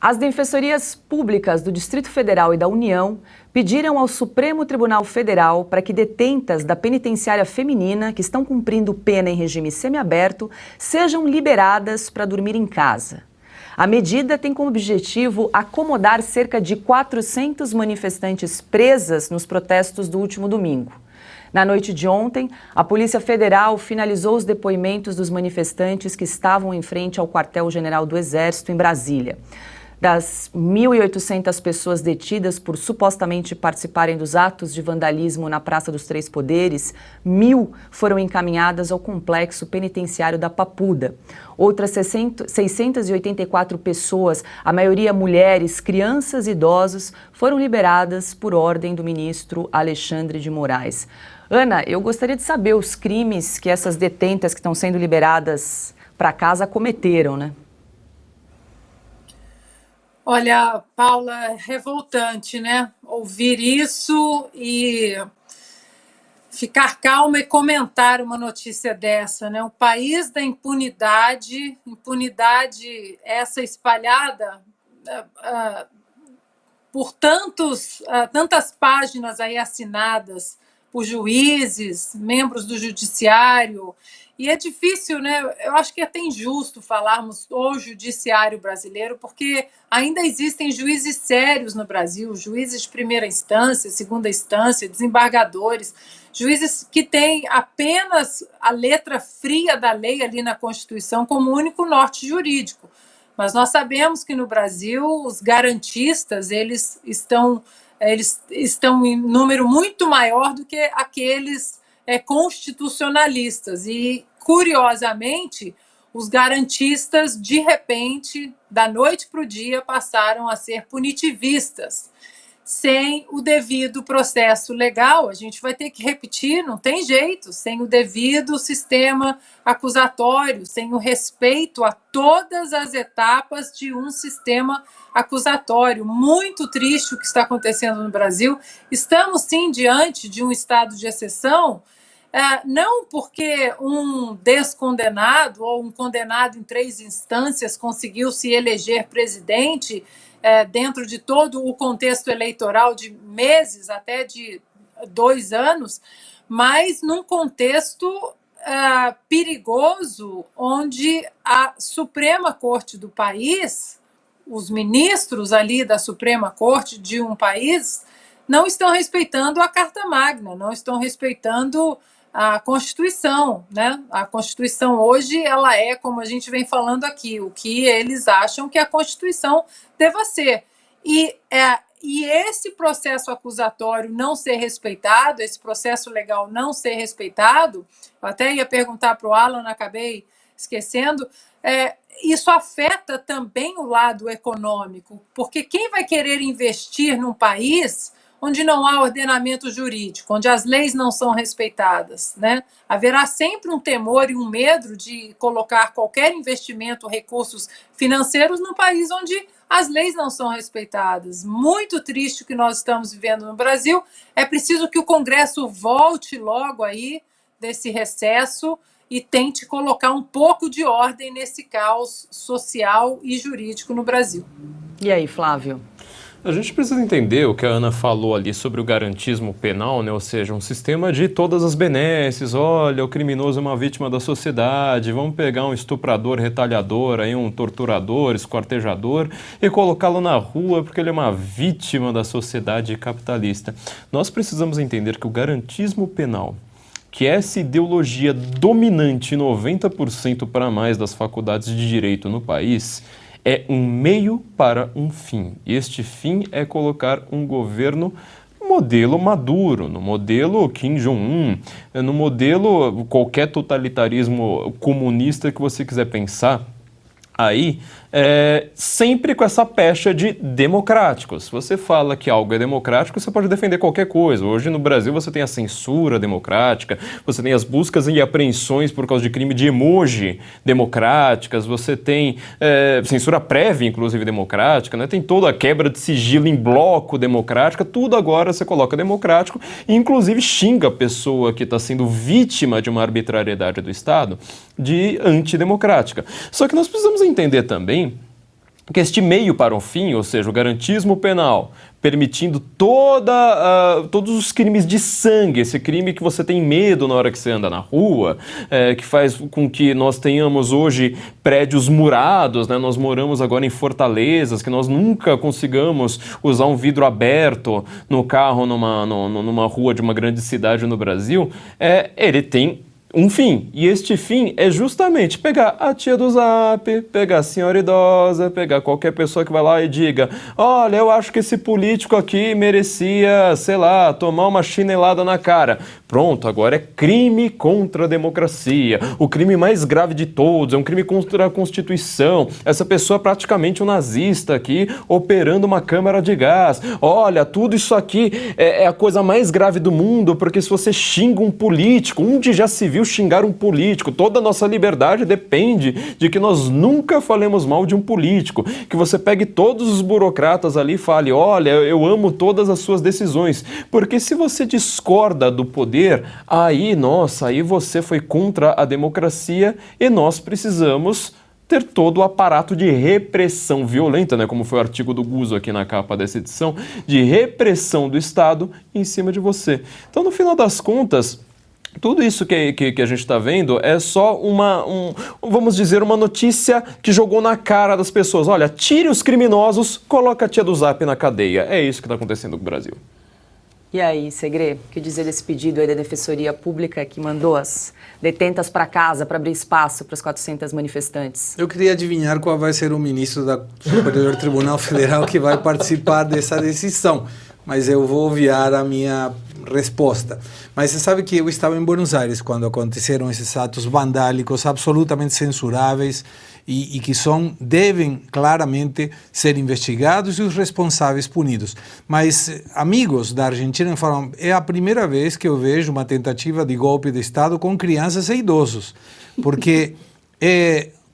As defensorias públicas do Distrito Federal e da União pediram ao Supremo Tribunal Federal para que detentas da penitenciária feminina que estão cumprindo pena em regime semiaberto sejam liberadas para dormir em casa. A medida tem como objetivo acomodar cerca de 400 manifestantes presas nos protestos do último domingo. Na noite de ontem, a Polícia Federal finalizou os depoimentos dos manifestantes que estavam em frente ao quartel-general do Exército em Brasília. Das 1.800 pessoas detidas por supostamente participarem dos atos de vandalismo na Praça dos Três Poderes, 1.000 foram encaminhadas ao complexo penitenciário da Papuda. Outras 684 pessoas, a maioria mulheres, crianças e idosos, foram liberadas por ordem do ministro Alexandre de Moraes. Ana, eu gostaria de saber os crimes que essas detentas que estão sendo liberadas para casa cometeram, né? Olha, Paula, é revoltante, né? Ouvir isso e ficar calma e comentar uma notícia dessa, né? O país da impunidade, impunidade essa espalhada por tantas páginas aí assinadas por juízes, membros do judiciário. E é difícil, né? Eu acho que é até injusto falarmos do judiciário brasileiro, porque ainda existem juízes sérios no Brasil, juízes de primeira instância, segunda instância, desembargadores, juízes que têm apenas a letra fria da lei ali na Constituição como único norte jurídico. Mas nós sabemos que no Brasil os garantistas eles estão em número muito maior do que aqueles constitucionalistas. E, curiosamente, os garantistas, de repente, da noite para o dia, passaram a ser punitivistas. Sem o devido processo legal, a gente vai ter que repetir, não tem jeito, sem o devido sistema acusatório, sem o respeito a todas as etapas de um sistema acusatório. Muito triste o que está acontecendo no Brasil. Estamos, sim, diante de um estado de exceção, não porque um descondenado ou um condenado em 3 instâncias conseguiu se eleger presidente dentro de todo o contexto eleitoral de meses, até de 2 anos, mas num contexto perigoso, onde a Suprema Corte do país, os ministros ali da Suprema Corte de um país, não estão respeitando a Carta Magna, não estão respeitando a Constituição, né? A Constituição hoje, ela é, como a gente vem falando aqui, o que eles acham que a Constituição deva ser. E esse processo acusatório não ser respeitado, esse processo legal não ser respeitado, eu até ia perguntar para o Alan, acabei esquecendo, isso afeta também o lado econômico, porque quem vai querer investir num país onde não há ordenamento jurídico, onde as leis não são respeitadas, né? Haverá sempre um temor e um medo de colocar qualquer investimento, recursos financeiros num país onde as leis não são respeitadas. Muito triste o que nós estamos vivendo no Brasil. É preciso que o Congresso volte logo aí desse recesso e tente colocar um pouco de ordem nesse caos social e jurídico no Brasil. E aí, Flávio? A gente precisa entender o que a Ana falou ali sobre o garantismo penal, né? Ou seja, um sistema de todas as benesses. Olha, o criminoso é uma vítima da sociedade, vamos pegar um estuprador, retalhador, aí um torturador, esquartejador e colocá-lo na rua porque ele é uma vítima da sociedade capitalista. Nós precisamos entender que o garantismo penal, que é essa ideologia dominante 90% para mais das faculdades de direito no país, é um meio para um fim. E este fim é colocar um governo modelo Maduro, no modelo Kim Jong-un, no modelo qualquer totalitarismo comunista que você quiser pensar. Aí, sempre com essa pecha de democrático. Se você fala que algo é democrático, você pode defender qualquer coisa. Hoje no Brasil você tem a censura democrática, você tem as buscas e apreensões por causa de crime de emoji democráticas, você tem censura prévia, inclusive democrática, né? Tem toda a quebra de sigilo em bloco democrática, tudo agora você coloca democrático e inclusive xinga a pessoa que está sendo vítima de uma arbitrariedade do Estado de antidemocrática. Só que nós precisamos entender também que este meio para o fim, ou seja, o garantismo penal, permitindo todos os crimes de sangue, esse crime que você tem medo na hora que você anda na rua, que faz com que nós tenhamos hoje prédios murados, né? Nós moramos agora em fortalezas, que nós nunca consigamos usar um vidro aberto no carro numa rua de uma grande cidade no Brasil, ele tem um fim, e este fim é justamente pegar a tia do Zap, pegar a senhora idosa, pegar qualquer pessoa que vai lá e diga: olha, eu acho que esse político aqui merecia, sei lá, tomar uma chinelada na cara. Pronto, agora é crime contra a democracia, o crime mais grave de todos, é um crime contra a Constituição. Essa pessoa é praticamente um nazista aqui, operando uma câmara de gás. Olha, tudo isso aqui é a coisa mais grave do mundo, porque se você xinga um político, onde já se viu xingar um político? Toda a nossa liberdade depende de que nós nunca falemos mal de um político, que você pegue todos os burocratas ali e fale: olha, eu amo todas as suas decisões, porque se você discorda do poder, aí você foi contra a democracia, e nós precisamos ter todo o aparato de repressão violenta, né, como foi o artigo do Guzzo aqui na capa dessa edição, de repressão do Estado em cima de você. Então, no final das contas, tudo isso que a gente está vendo é só vamos dizer, uma notícia que jogou na cara das pessoas. Olha, tire os criminosos, coloca a tia do Zap na cadeia. É isso que está acontecendo com o Brasil. E aí, Segre, o que dizer desse pedido aí da Defensoria Pública que mandou as detentas para casa para abrir espaço para as 400 manifestantes? Eu queria adivinhar qual vai ser o ministro do Superior Tribunal Federal que vai participar dessa decisão, mas eu vou obviar a minha resposta. Mas você sabe que eu estava em Buenos Aires quando aconteceram esses atos vandálicos absolutamente censuráveis e que devem claramente ser investigados e os responsáveis punidos. Mas amigos da Argentina me falam: é a primeira vez que eu vejo uma tentativa de golpe de Estado com crianças e idosos. Porque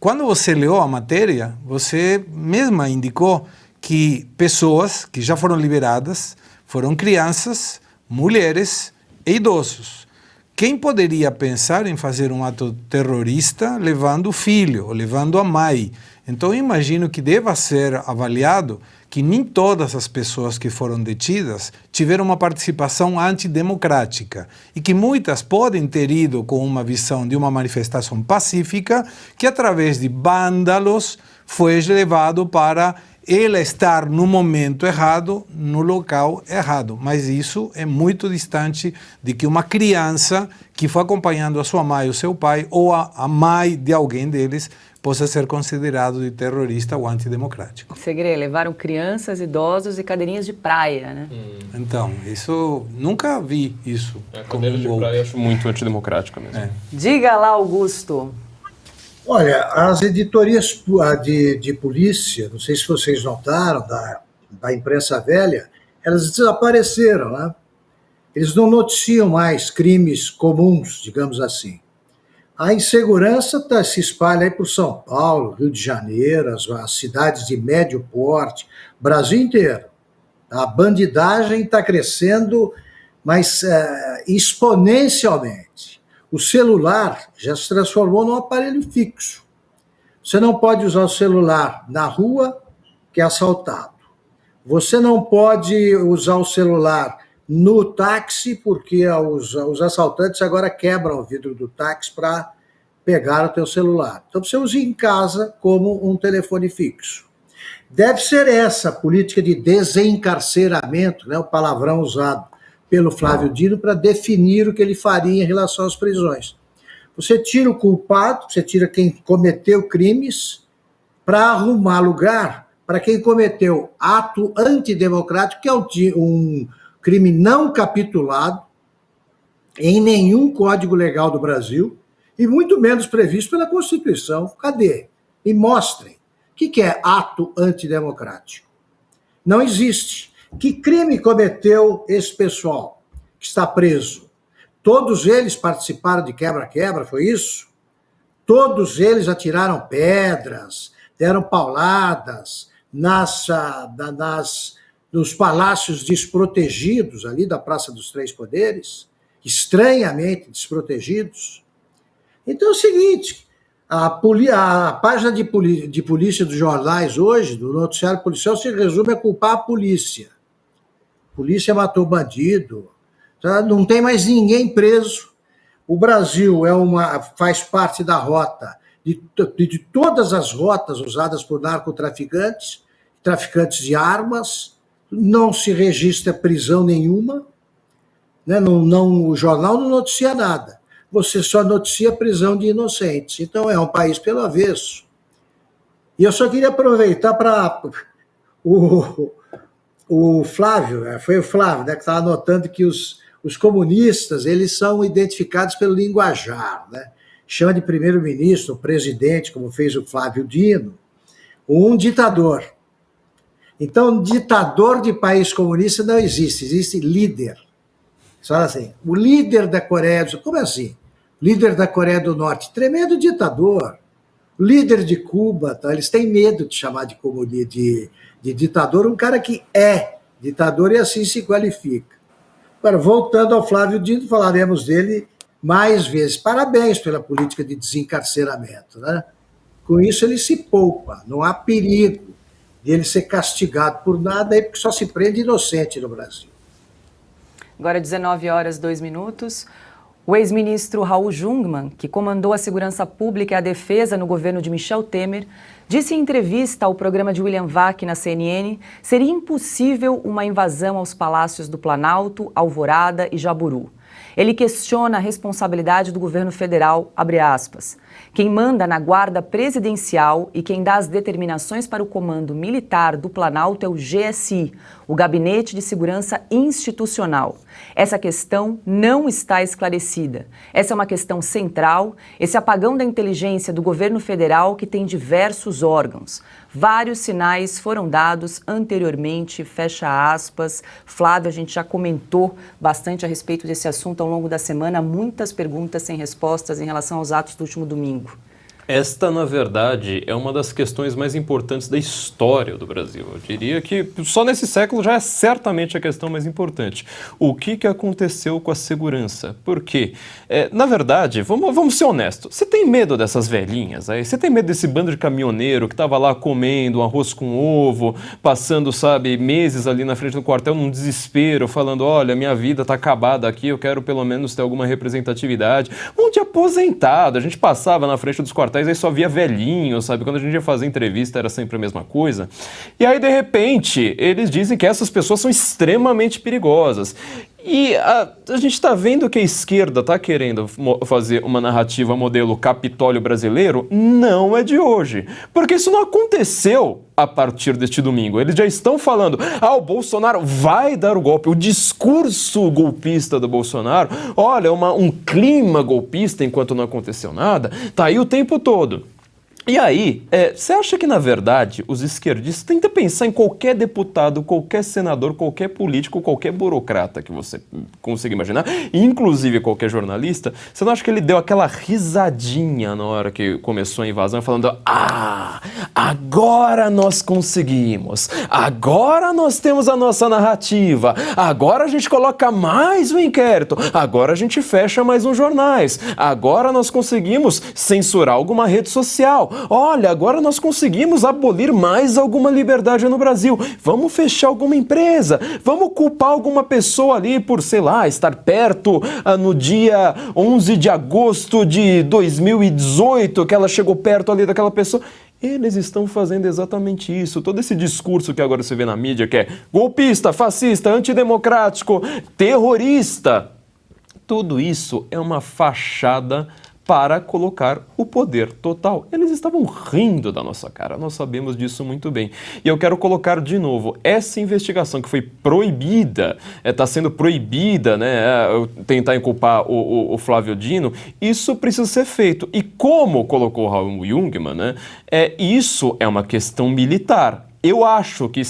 quando você leu a matéria, você mesma indicou que pessoas que já foram liberadas foram crianças, mulheres e idosos. Quem poderia pensar em fazer um ato terrorista levando o filho, ou levando a mãe? Então, eu imagino que deva ser avaliado que nem todas as pessoas que foram detidas tiveram uma participação antidemocrática e que muitas podem ter ido com uma visão de uma manifestação pacífica que, através de vândalos, foi levado para ela estar no momento errado, no local errado. Mas isso é muito distante de que uma criança que foi acompanhando a sua mãe ou seu pai, ou a mãe de alguém deles, possa ser considerado de terrorista ou antidemocrático. Segre, levaram crianças, idosos e cadeirinhas de praia, né? Então, isso, nunca vi isso. Cadeira de praia eu acho muito antidemocrática mesmo. Diga lá, Augusto. Olha, as editorias de polícia, não sei se vocês notaram, da imprensa velha, elas desapareceram, né? Eles não noticiam mais crimes comuns, digamos assim. A insegurança se espalha aí por São Paulo, Rio de Janeiro, as cidades de médio porte, Brasil inteiro. A bandidagem está crescendo, mas exponencialmente. O celular já se transformou num aparelho fixo. Você não pode usar o celular na rua, que é assaltado. Você não pode usar o celular no táxi, porque os assaltantes agora quebram o vidro do táxi para pegar o teu celular. Então você usa em casa como um telefone fixo. Deve ser essa a política de desencarceramento, né, o palavrão usado pelo Flávio Dino para definir o que ele faria em relação às prisões. Você tira o culpado, você tira quem cometeu crimes para arrumar lugar para quem cometeu ato antidemocrático, que é um crime não capitulado em nenhum código legal do Brasil e muito menos previsto pela Constituição. Cadê? Me mostrem. O que é ato antidemocrático? Não existe. Que crime cometeu esse pessoal que está preso? Todos eles participaram de quebra-quebra, foi isso? Todos eles atiraram pedras, deram pauladas nos palácios desprotegidos ali da Praça dos Três Poderes, estranhamente desprotegidos. Então é o seguinte, A página de polícia dos jornais hoje, do noticiário policial, se resume a culpar a polícia. A polícia matou bandido, tá? Não tem mais ninguém preso. O Brasil faz parte da rota, de todas as rotas usadas por narcotraficantes, traficantes de armas, não se registra prisão nenhuma, né? O jornal não noticia nada. Você só noticia a prisão de inocentes. Então, é um país pelo avesso. E eu só queria aproveitar para... O Flávio, foi o Flávio, né, que estava notando que os comunistas, eles são identificados pelo linguajar, né? Chama de primeiro-ministro, presidente, como fez o Flávio Dino, um ditador. Então, ditador de país comunista não existe, existe líder. Você fala assim, o líder da Coreia do Sul, como assim? Líder da Coreia do Norte, tremendo ditador. Líder de Cuba, tá? Eles têm medo de chamar de ditador um cara que é ditador e assim se qualifica. Agora, voltando ao Flávio Dino, falaremos dele mais vezes. Parabéns pela política de desencarceramento, né? Com isso ele se poupa, não há perigo de ele ser castigado por nada, porque só se prende inocente no Brasil. Agora 19h02. O ex-ministro Raul Jungmann, que comandou a segurança pública e a defesa no governo de Michel Temer, disse em entrevista ao programa de William Vac na CNN seria impossível uma invasão aos palácios do Planalto, Alvorada e Jaburu. Ele questiona a responsabilidade do governo federal, abre aspas. Quem manda na guarda presidencial e quem dá as determinações para o comando militar do Planalto é o GSI, o Gabinete de Segurança Institucional. Essa questão não está esclarecida. Essa é uma questão central, esse apagão da inteligência do governo federal que tem diversos órgãos. Vários sinais foram dados anteriormente, fecha aspas. Flávio, a gente já comentou bastante a respeito desse assunto ao longo da semana, muitas perguntas sem respostas em relação aos atos do último domingo. Esta, na verdade, é uma das questões mais importantes da história do Brasil. Eu diria que só nesse século já é certamente a questão mais importante. O que aconteceu com a segurança? Por quê? Na verdade, vamos ser honestos, você tem medo dessas velhinhas aí? Você tem medo desse bando de caminhoneiro que estava lá comendo um arroz com ovo, passando, sabe, meses ali na frente do quartel num desespero, falando, olha, minha vida está acabada aqui, eu quero pelo menos ter alguma representatividade. Um monte de aposentado, a gente passava na frente dos quartéis, aí só via velhinho, sabe? Quando a gente ia fazer entrevista era sempre a mesma coisa. E aí, de repente, eles dizem que essas pessoas são extremamente perigosas. E a gente está vendo que a esquerda está querendo fazer uma narrativa modelo Capitólio brasileiro, não é de hoje. Porque isso não aconteceu a partir deste domingo. Eles já estão falando, o Bolsonaro vai dar o golpe. O discurso golpista do Bolsonaro, olha, um clima golpista enquanto não aconteceu nada, tá aí o tempo todo. E aí, você acha que, na verdade, os esquerdistas tentam pensar em qualquer deputado, qualquer senador, qualquer político, qualquer burocrata que você consiga imaginar, inclusive qualquer jornalista, você não acha que ele deu aquela risadinha na hora que começou a invasão, falando, agora nós conseguimos, agora nós temos a nossa narrativa, agora a gente coloca mais um inquérito, agora a gente fecha mais uns jornais, agora nós conseguimos censurar alguma rede social, olha, agora nós conseguimos abolir mais alguma liberdade no Brasil. Vamos fechar alguma empresa. Vamos culpar alguma pessoa ali por, sei lá, estar perto no dia 11 de agosto de 2018, que ela chegou perto ali daquela pessoa. Eles estão fazendo exatamente isso. Todo esse discurso que agora você vê na mídia, que é golpista, fascista, antidemocrático, terrorista. Tudo isso é uma fachada para colocar o poder total. Eles estavam rindo da nossa cara, nós sabemos disso muito bem. E eu quero colocar de novo, essa investigação que foi proibida, está sendo proibida, né, tentar inculpar o Flávio Dino, isso precisa ser feito. E como colocou Raul Jungmann, né, isso é uma questão militar. Eu acho que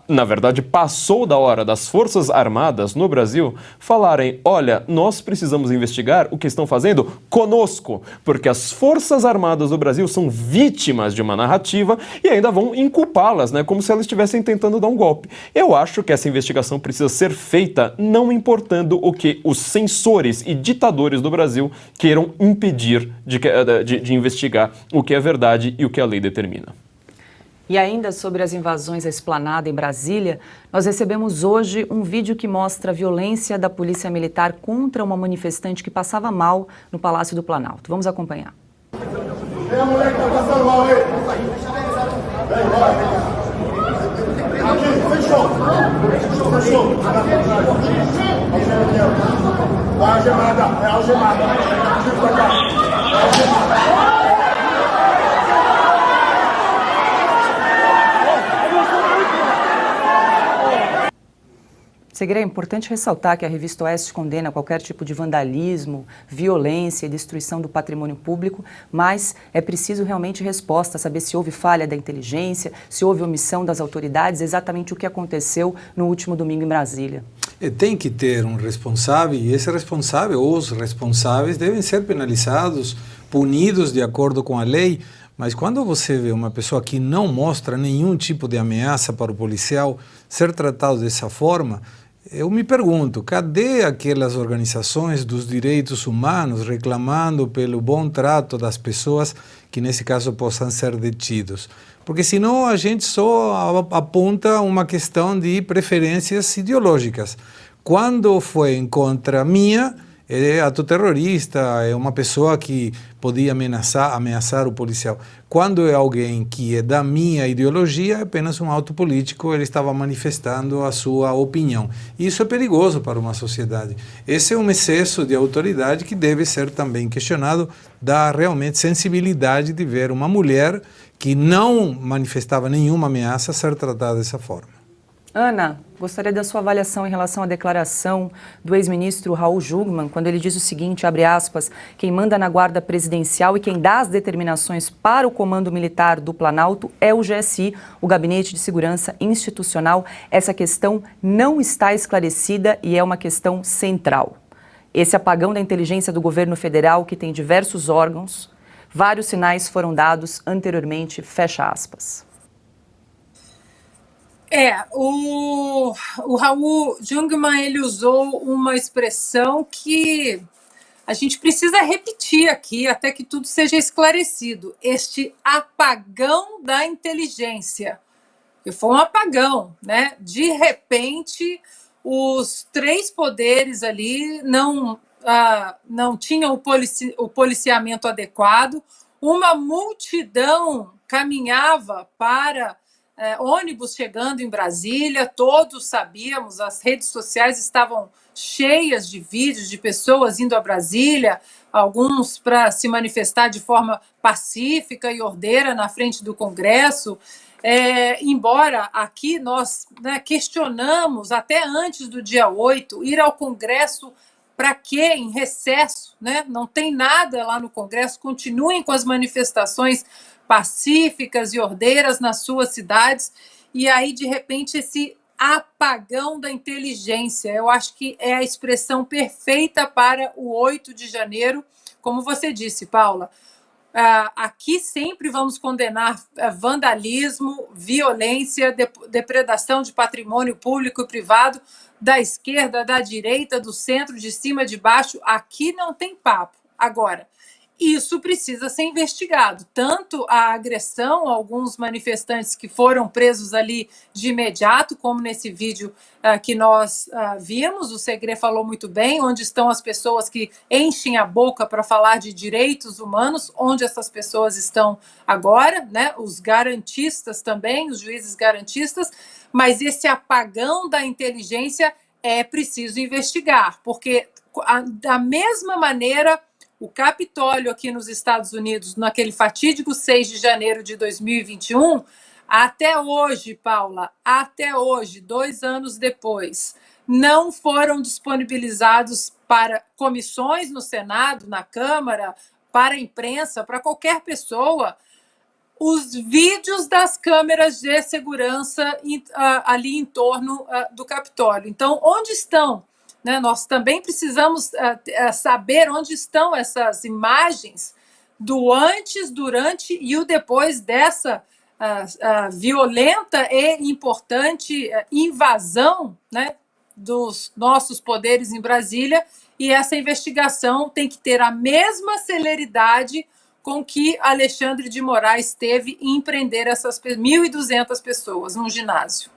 na verdade, passou da hora das Forças Armadas no Brasil falarem, olha, nós precisamos investigar o que estão fazendo conosco, porque as Forças Armadas do Brasil são vítimas de uma narrativa e ainda vão inculpá-las, né, como se elas estivessem tentando dar um golpe. Eu acho que essa investigação precisa ser feita não importando o que os censores e ditadores do Brasil queiram impedir de investigar o que é verdade e o que a lei determina. E ainda sobre as invasões à Esplanada em Brasília, nós recebemos hoje um vídeo que mostra a violência da Polícia Militar contra uma manifestante que passava mal no Palácio do Planalto. Vamos acompanhar. Vem a mulher que tá passando mal aí. Vem, vai. Aqui, fechou. Fechou. Vai, algemada. É algemada. Tira pra cá. É algemada. Segre, é importante ressaltar que a Revista Oeste condena qualquer tipo de vandalismo, violência e destruição do patrimônio público, mas é preciso realmente resposta, saber se houve falha da inteligência, se houve omissão das autoridades, exatamente o que aconteceu no último domingo em Brasília. Tem que ter um responsável e esse responsável, ou os responsáveis, devem ser penalizados, punidos de acordo com a lei. Mas quando você vê uma pessoa que não mostra nenhum tipo de ameaça para o policial ser tratado dessa forma, eu me pergunto, cadê aquelas organizações dos direitos humanos reclamando pelo bom trato das pessoas que, nesse caso, possam ser detidos? Porque senão a gente só aponta uma questão de preferências ideológicas. Quando foi em contra minha, é ato terrorista, é uma pessoa que podia ameaçar o policial. Quando é alguém que é da minha ideologia, é apenas um ato político, ele estava manifestando a sua opinião. Isso é perigoso para uma sociedade. Esse é um excesso de autoridade que deve ser também questionado, da realmente sensibilidade de ver uma mulher que não manifestava nenhuma ameaça ser tratada dessa forma. Ana, gostaria da sua avaliação em relação à declaração do ex-ministro Raul Jungmann, quando ele diz o seguinte, abre aspas, quem manda na guarda presidencial e quem dá as determinações para o comando militar do Planalto é o GSI, o Gabinete de Segurança Institucional. Essa questão não está esclarecida e é uma questão central. Esse apagão da inteligência do governo federal, que tem diversos órgãos, vários sinais foram dados anteriormente, fecha aspas. O Raul Jungmann, ele usou uma expressão que a gente precisa repetir aqui até que tudo seja esclarecido. Este apagão da inteligência. Que foi um apagão, né? De repente, os três poderes ali não tinham o policiamento adequado, uma multidão caminhava para ônibus chegando em Brasília, todos sabíamos, as redes sociais estavam cheias de vídeos de pessoas indo a Brasília, alguns para se manifestar de forma pacífica e ordeira na frente do Congresso, embora aqui nós questionamos, até antes do dia 8, ir ao Congresso para quê? Em recesso, né? Não tem nada lá no Congresso, continuem com as manifestações pacíficas e ordeiras nas suas cidades, e aí, de repente, esse apagão da inteligência, eu acho que é a expressão perfeita para o 8 de janeiro, como você disse, Paula. Aqui sempre vamos condenar vandalismo, violência, depredação de patrimônio público e privado, da esquerda, da direita, do centro, de cima, de baixo. Aqui não tem papo. Agora, isso precisa ser investigado. Tanto a agressão a alguns manifestantes que foram presos ali de imediato, como nesse vídeo que nós vimos, o Segre falou muito bem, onde estão as pessoas que enchem a boca para falar de direitos humanos, onde essas pessoas estão agora, né? Os garantistas também, os juízes garantistas, mas esse apagão da inteligência é preciso investigar, porque da mesma maneira o Capitólio aqui nos Estados Unidos, naquele fatídico 6 de janeiro de 2021, até hoje, Paula, até hoje, 2 anos depois, não foram disponibilizados para comissões no Senado, na Câmara, para a imprensa, para qualquer pessoa, os vídeos das câmeras de segurança ali em torno do Capitólio. Então, onde estão? Né? Nós também precisamos saber onde estão essas imagens do antes, durante e o depois dessa violenta e importante invasão, né, dos nossos poderes em Brasília, e essa investigação tem que ter a mesma celeridade com que Alexandre de Moraes teve em prender essas 1.200 pessoas num ginásio.